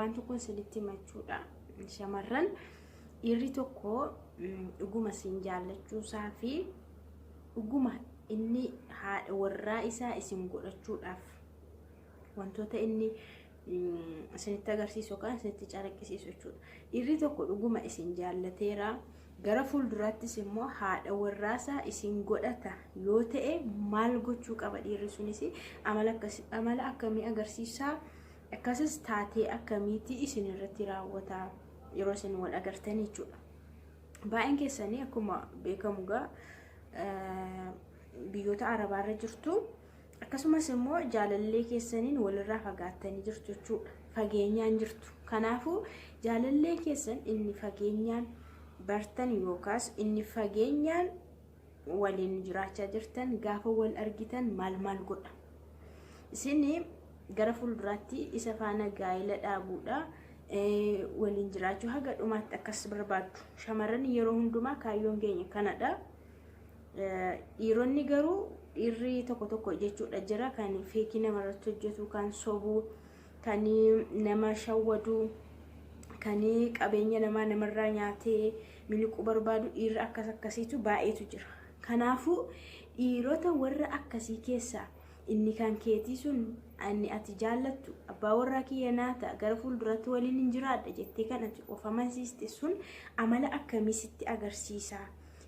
waan tokko sinitti machuudha shamarran irri tokko dhuguma sin jaallachuusaa fi dhuguma inni haadha warraa isaa isin godhachuudhaaf wantoota inni isinitti agarsiisu kan isinitti calaqqisiisu jechuudha. Irri tokko dhuguma isin jaallateera gara fuulduraattis immoo haadha warraasaa isin godhata yoo ta'e maal gochuu qaba dhiirri sunis amala akkamii agarsiisaa akkasis taatee akkamiitii isin irratti raawwata yeroo isin wal agartanii jechuudha. Baay'een keessanii akkuma beekamu gaa biyyoota arabaarra jirtu akkasumas immoo jaalallee keessaniin walirraa fagaattanii jirtu jechuudha. Fageenyaan jirtu. Kanaafuu jaalallee keessan inni fageenyaan bartan yookaas inni fageenyaan waliin jiraachaa jirtan gaafa wal argitan maal godha. Isin gara fuulduraatti isa faana gaa'ela dhaabuudha. Waliin jiraachuu haga dhumaatti akkas barbaaddu. Shamarran yeroo hundumaa kaayyoon keenya kanadha. Dhiironni garuu dhiirri tokko jechuudha jira kan feekii namarratti hojjetu kan sobuu kan nama shawwadu kan qabeenya namarraa nyaatee miliquu barbaadu dhiirri akkasiitu baay'eetu jira. Kanaafuu dhiirota warra akkasii keessaa inni kan keetii sun ani ati jaallattu abbaa warraa kiyya naata gara fuulduratti waliin hin jiraadha jettee kan ati of amansiiste sun amala akkamii sitti agarsiisa?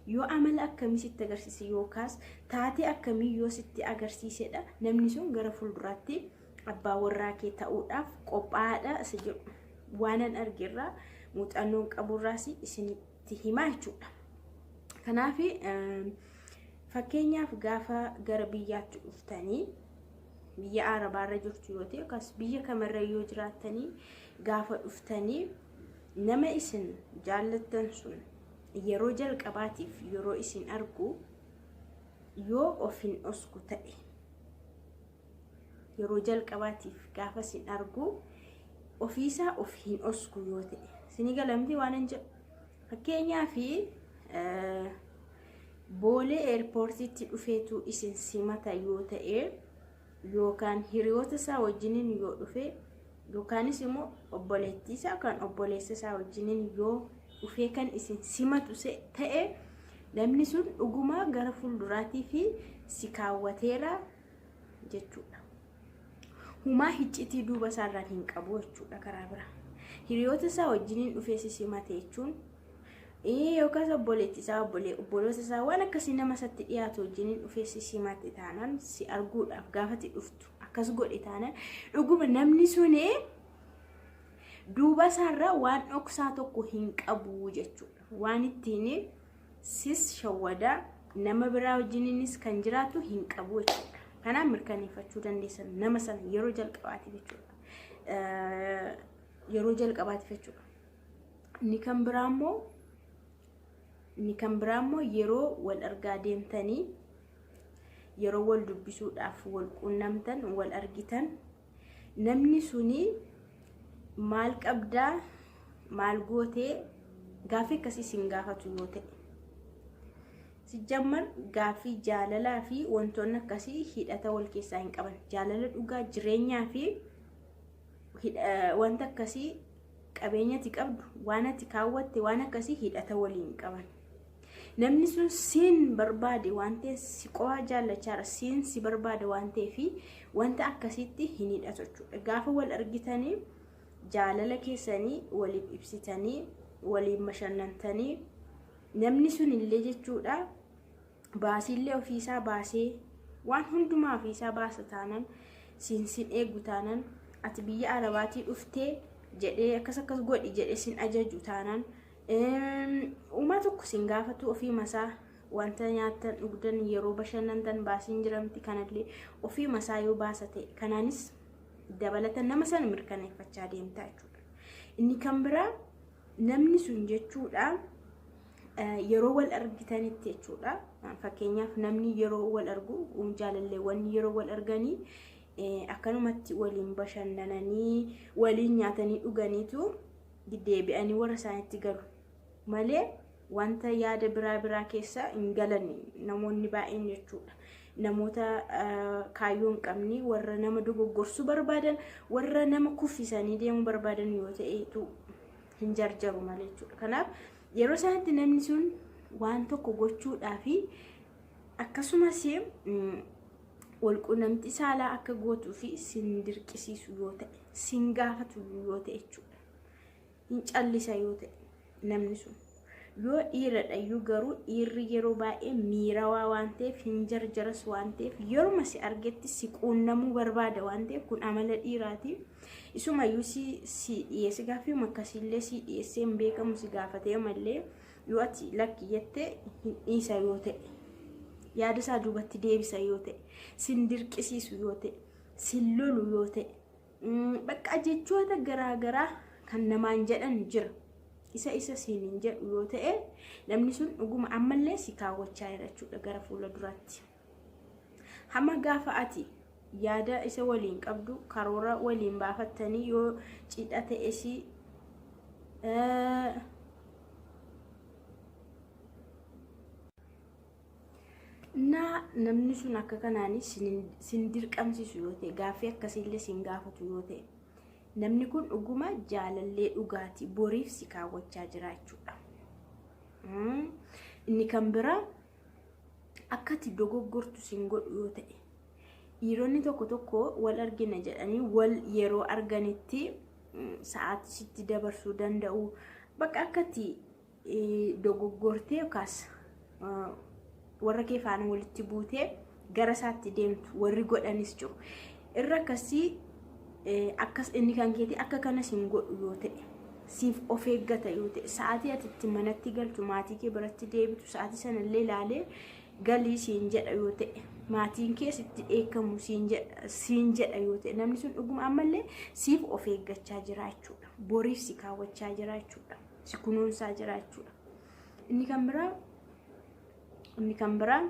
Yoo amala akkamii sitti agarsiise yookaas taatee akkamii yoo sitti agarsiisedha namni sun gara fuulduraatti abbaa warraa kee ta'uudhaaf qophaa'aadha isa jedhu waanan argirraa muuxannoon qaburraas isinitti himaa jechuudha. Kanaaf fakkeenyaaf gaafa gara biyyaatti dhuftanii biyya arabaarra jirtu yoo ta'e yookaas biyya kamarra yoo jiraattanii gaafa dhuftanii nama isin jaallattan sun yeroo jalqabaatiif yeroo isin argu yoo ofin osku ta'e yeroo jalqabaatiif gaafa isin argu ofiisaa ofin osku yoo ta'e isin galamti waan hin jedhu fakkeenyaaf boolee eerpoortiitti dhufeetu isin simata yoo ta'e yookaan hiriyoota isaa wajjiniin yoo dhufe yookaanis immoo obboleettii isaa kan obboleessa isaa wajjiniin yoo dhufee kan isin simatu ta'e namni sun dhugumaa gara fuulduraatii fi si kaawwateera jechuudha. Humaa hiccitii duuba isaarraan hin qabu jechuudha karaa biraa. Hiriyoota isaa wajjiniin dhufee si simate jechuun yookaas obboleettii isaa obboloota isaa waan akkasii nama isatti dhiyaatu wajjiniin dhufee si simate taanaan si arguudhaaf gaafati dhuftu akkas godhe taanaan dhuguma namni sunee duuba isaarraa waan dhoksaa tokko hin qabu jechuudha. Waan ittiin sis shawwadaa nama biraa wajjiniinis kan jiraatu hin qabu jechuudha. Kanaaf mirkaneeffachuu dandeessan nama sana yeroo jalqabaatiif jechuudha. Yeroo jalqabaatiif jechuudha. Inni kan biraa immoo yeroo wal argaa deemtanii yeroo wal dubbisuudhaaf wal quunnamtan wal argitan namni suni maal qabdaa maal gootee gaafii akkasii sin gaafatu yoo ta'e sijjamman gaafii jaalalaa fi wantoonni akkasii hidhata wal keessaa hin qaban. Jaalala dhugaa jireenyaa fi wanta akkasii qabeenyati qabdu waan ati kaawwatte waan akkasii hidhata waliin qaban. Namni sun siin barbaade waan ta'eef si qofa jaallachaara siin si barbaade waan ta'eef wanta akkasiitti hin hidhatu jechuudha. Gaafa wal argitanii jaalala keessanii waliif ibsitanii waliin bashannantanii namni sun illee jechuudha baasiillee ofiisaa baasee waan hundumaa ofiisaa baasa taanan sin eegu taanan ati biyya arabaatii dhuftee jedhee akkas godhi jedhee sin ajaju taanan uumaa tokko sin gaafatu ofii masaa wanta nyaatan dhugdan yeroo bashannantan baasiin jiramti kanallee ofii masaa yoo baasa ta'e kanaanis dabalatan nama sana mirkaneeffachaa deemtaa jechuudha. Inni kan biraa namni sun jechuudha yeroo wal argitanitti jechuudha. Fakkeenyaaf namni yeroo wal argu jaalalleewwan yeroo wal arganii akkanumatti waliin bashannananii waliin nyaatanii dhuganiitu deebi'anii warra isaaniitti galu malee wanta yaada biraa keessa hin galan namoonni baay'een jechuudha. namoota kaayyoo hin qabne warra nama dogoggorsu barbaadan warra nama kuffisanii deemu barbaadan yoo ta'etu hin jarjaru malee jechuudha. Kanaaf yeroo sanatti namni sun waan tokko gochuudhaafi akkasumas walqunnamtii saalaa akka gootuu fi sin dirqisiisu yoo ta'e sin gaafatu yoo ta'e jechuudha. Hin callisa yoo ta'e namni sun yoo dhiiradha iyyuu garuu dhiirri yeroo baay'ee miirawaa waan ta'eef hin jarjaras waan ta'eef yeroo si argetti si quunnamuu barbaada waan ta'eef kun amala dhiiraati. Isumayyuu si dhiyeesse gaaffii akkasiillee si dhiyeessee hin beekamu si gaafatee mallee yoo ati lakki jettee hin dhiisa yoo ta'e yaada isaa duubatti deebisa yoo ta'e sin dirqisiisu yoo ta'e sin lolu yoo ta'e bakka jechoota garaagaraa kan namaan jedhan jira. Isa siin jedhu yoo ta'e namni sun dhuguma ammallee si kaawwachaa jira jechuudha gara fuula duraatti. Hamma gaafa ati yaada isa waliin qabdu karoora waliin baafattanii yoo cidha ta'e si namni sun akka kanaanii sin dirqamsiisu yoo ta'e gaaffii akkasiillee sin gaafatu yoo ta'e namni kun dhuguma jaalallee dhugaatii boriif si kaawwachaa jira jechuudha. Inni kan biraa akkati dogoggortu sin godhu yoo ta'e dhiironni tokko wal argina jedhanii wal yeroo arganitti sa'aatii sitti dabarsuu danda'u bakka akkati dogoggortee yookaas warra kee faana walitti buutee gara isaatti deemtu warri godhanis jiru. Irra akkasii akkas inni kan keetii akka kanas hin godhu yoo ta'e siif of eeggata yoo ta'e sa'aatii ati itti manatti galtu maatii kee biratti deebitu sa'aatii sanallee ilaalee galii siin jedha yoo ta'e maatiin kee sitti dheekkamu siin jedha yoo ta'e namni sun dhuguma ammallee siif of eeggachaa jira jechuudha. Boriif si kaawwachaa jira jechuudha. Si kunuunsaa jira jechuudha. Inni kan biraa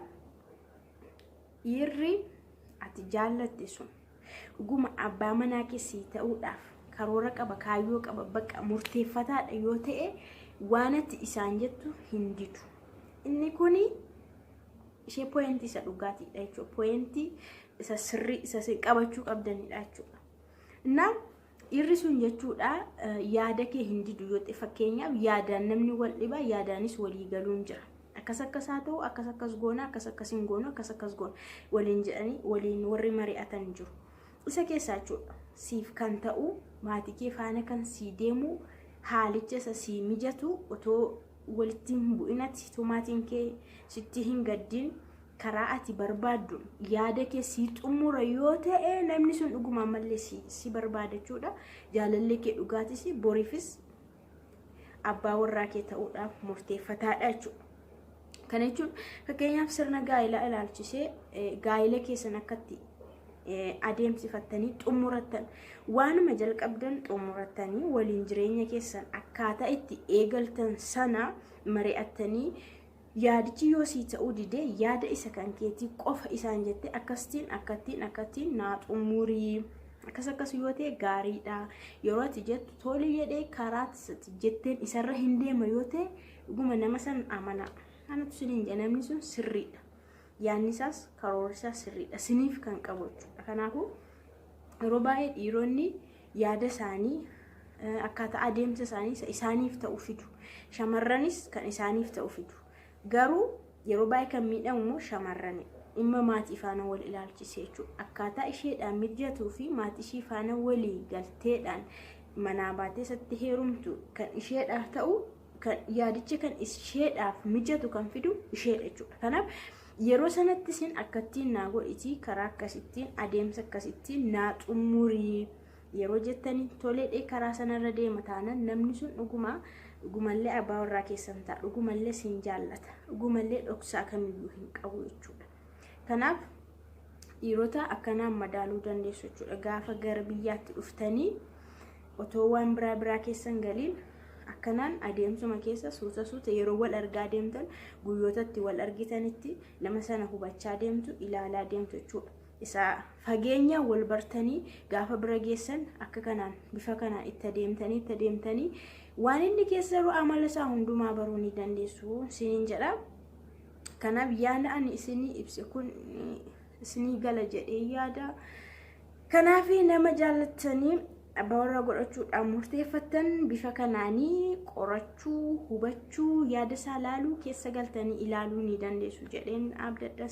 dhiirri ati jaallatte sun dhuguma abbaa manaa keessii ta'uudhaaf karoora qaba kaayyoo qaba bakka murteeffataadha yoo ta'e waan ati isaan jettu hin didu. Inni kuni ishee pooyintii isa dhugaatiidha jechuudha. Pooyintii isa sirrii isa qabachuu qabdanidha jechuudha. Innaa dhiirri sun jechuudha yaada kee hin didu yoo ta'e fakkeenyaaf yaadaan namni wal dhibaa yaadaanis walii galuun jira. Akkas haa ta'u akkas goona akkas hin goonu akkas goona waliin jedhanii waliin warri mari'atan jiru. Isa keessaa jechuudha siif kan ta'u maatii kee faana kan sii deemu haalicha isa sii mijatu otoo walitti hin bu'inatti maatiin kee sitti hin gaddin karaa ati barbaaddu yaada kee sii xumura yoo ta'e namni sun dhuguma ammallee si barbaada jechuudha. Jaalallee kee dhugaatis boriifis abbaa warraa kee ta'uudhaaf murteeffataadha jechuudha. Kana jechuun fakkeenyaaf sirna gaa'ilaa ilaalchisee gaa'ila keessan akkatti adeemsifattanii xumurattan waanuma jalqabdan xumuratanii waliin jireenya keessan akkaataa itti eegaltan sana mari'attanii yaadichi yoo sii ta'uu didee yaada isa kan keetii qofa isaan jette akkattiin naa xumurii akkas yoo ta'e gaariidha. Yeroo ati jettu tole jedhee karaa jetteen isarra hin deema yoo ta'e dhuguma nama san amana. Kanatu siniin jedhamni sun sirriidha. Yaanni isaas karoorri isaas sirriidha. Siniif kan qabu jechuudha. Kanaafuu yeroo baay'ee dhiironni yaada isaanii akkaataa adeemsa isaanii isaaniif ta'u fidu. Shamarranis kan isaaniif ta'u fidu. Garuu yeroo baay'ee kan miidhamu immoo shamarrani. Dhimma maatii faana wal ilaalchisee jechuudha. Akkaataa isheedhaan mijatuu fi maatii ishee faana walii galteedhaan manaa baatee isatti heerumtu kan isheedhaaf ta'u kan yaadicha kan isheedhaaf mijatu kan fidu isheedha jechuudha. Kanaaf yeroo sanatti sin akkattiin naa godhiti karaa akkasittiin adeemsa akkasittiin naa xumurii yeroo jettanii toleedhee karaa sanarra deema taanaan namni sun dhugumallee abbaa warraa keessan ta'a dhugumallee sin jaallata dhugumallee dhoksaa kamiyyuu hin qabu jechuudha. Kanaaf dhiirota akkanaan madaaluu dandeessu jechuudha. Gaafa gara biyyaatti dhuftanii otoo waan biraa keessan galiin akkanaan adeemsuma keessa suuta yeroo wal argaa deemtan guyyootatti wal argitanitti nama sana hubachaa deemtu ilaalaa deemtu jechuudha. Isa fageenya wal bartanii gaafa bira geessan akka kanaan bifa kanaan itti adeemtanii waan inni keessa jiru amala isaa hundumaa baruu ni dandeessu siniin jedha. Kanaaf yaada ani isinii ibse kun isinii gala jedhee yaada. Kanaaf nama jaalatanii abbaa warraa godhachuudhaan murteeffatan bifa kanaanii qorachuu, hubachuu, yaada isaa ilaaluu, keessa galtanii ilaaluu ni dandeessu jedheen abdadha.